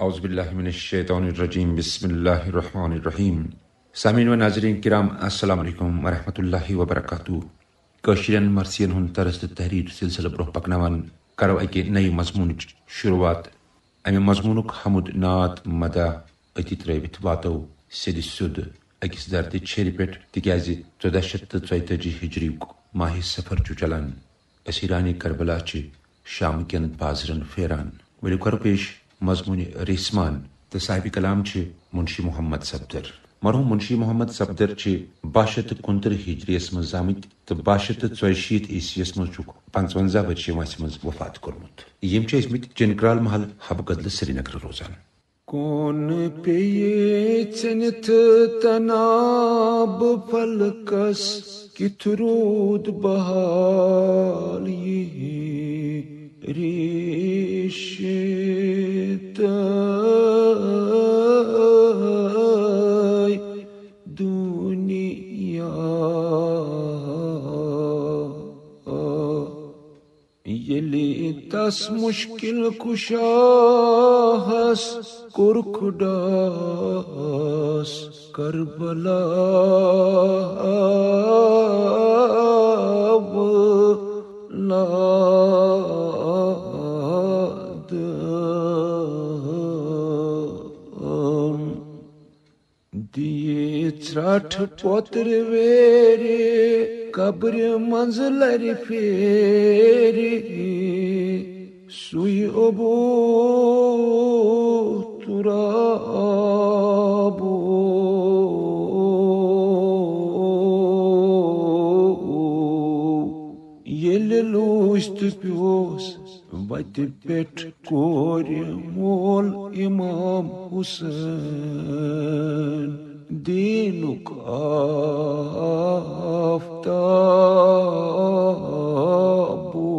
औज़ुबिल्लाहि मिनश्शैतानिर्रजीम बिस्मिल्लाहिर्रहमानिर्रहीम। सामीन व नाज़रीन किराम अस्सलाम वालेकुम व रहमतुल्लाहि व बरकातुहू। कशीरन मर्सियन हुन तरस तहरीर सिलसिला ब्रोह पकनवान करो अके नई मजमून शुरुआत। अमे मजमूनुक हमुद नात मदा अति त्रवित वातो सिद सुद अकिस दर्द छेरि पेट तिक्याज 1442 हिजरी माह सफर चु चलान असीरानी करबला च शाम केन बाजरन फेरान वली कर पेश मजमून रिस्मान तो साहिब कलाम च मुंशी मोहम्मद सफदर। मरहूम मुंशी मोहम्मद सफदर च 1269 हिजरियस मज आमत तो 1284 ईस्वीयस मज 55 वर्षीय वंस मज वफात कोरमुत। यम च इसमित चिनक्राल महल हब गदल श्रीनगर रोजान। कौन पे चनित तनाब फलकस किथरूद बहाल रिश्त दुनिया यली तस मुश्किल कुशाहस कुरखुदास करबला दिए त्राठ पोत्र वेरे कब्र मंजलर फेरे सुई ओबो तुराबो येले लूस्त प्योस वत पेट कोर मोल इमाम हुसैन दीनुक आफ्ताबो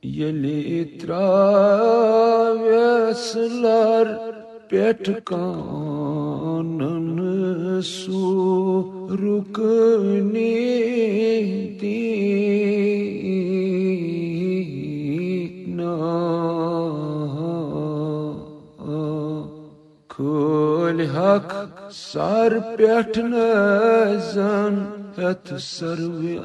यले त्रावेसलर पेट कानन सु रुकने दीना खोल हक सर पेट नजन हथ सर्वे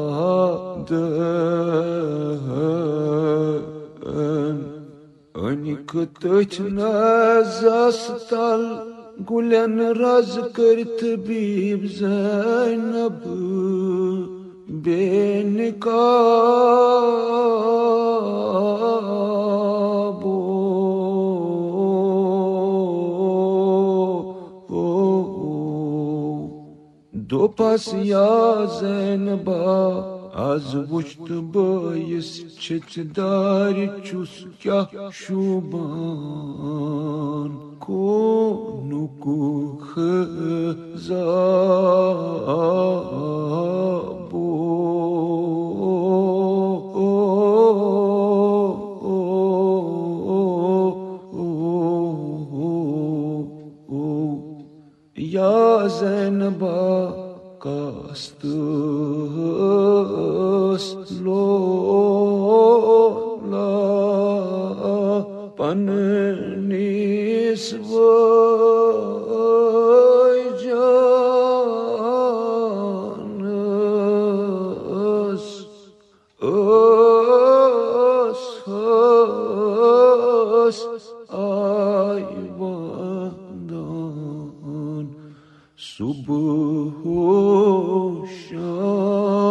आजाद अनिक तथ नजस तल गुलन रज करत बीब ज़ैनब बेनिकाबो दो पास या ज़ैनबा आज वुश्त बयस छिचदार चुस क्या शुबान को नुकु खजाबो या ज़ैनबा कास्त लोला पन निस्वय जानस आयवान सुबह शाम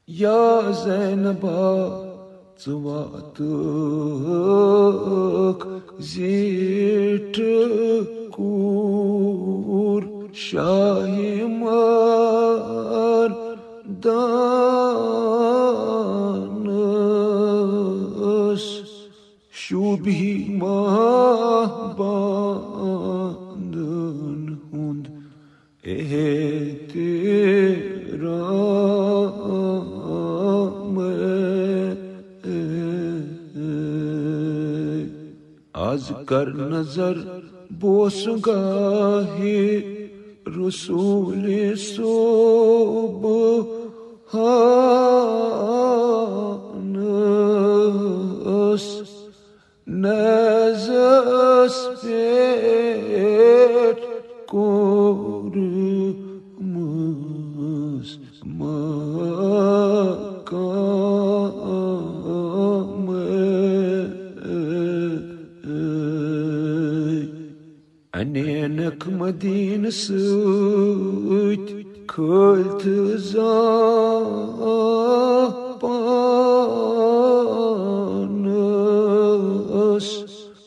या ज़ैनबा ज़वातक ज़ेठ कूर शाही मर्दानस शुभी महबान हुंद एहते आज कर नजर बोसगाहे रसूल सुबहानस नजस पेट कोरमस makam anenak madine süt kult zapanas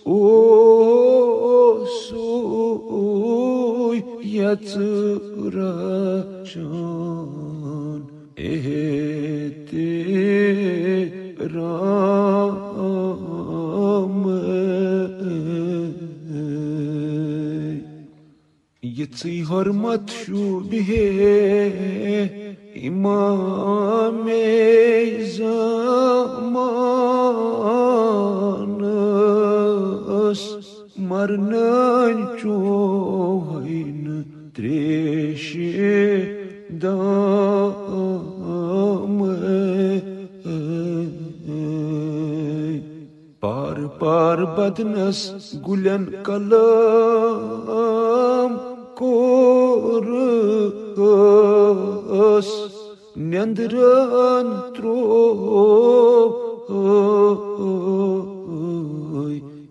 o soy yatıracan Yitsi hurmat şubihe imam-e zamanız marnan çoğayn treşe par par badnas gulen kalam korus nendran troy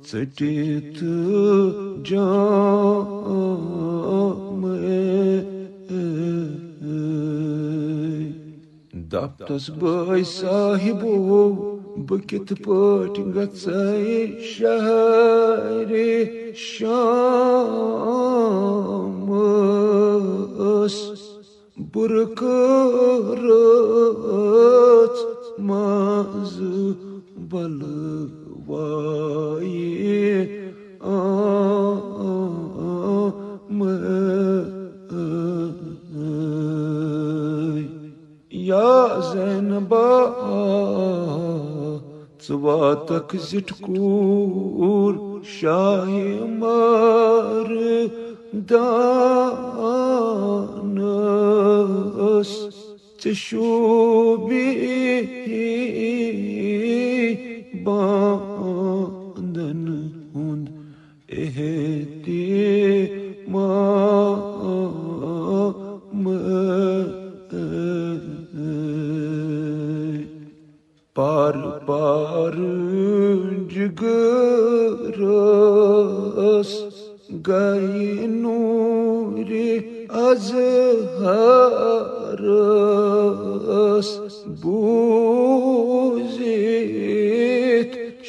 cetit daptas bay sahibo Bukit Patingatsai Shahri Shamas Burkarat Maz Balwaye Ya Zainaba Zvatak zitkur şahimar danas Teşubi bandan hund ehdi par par jigaras gay nuri azharas buzit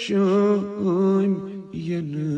şam yen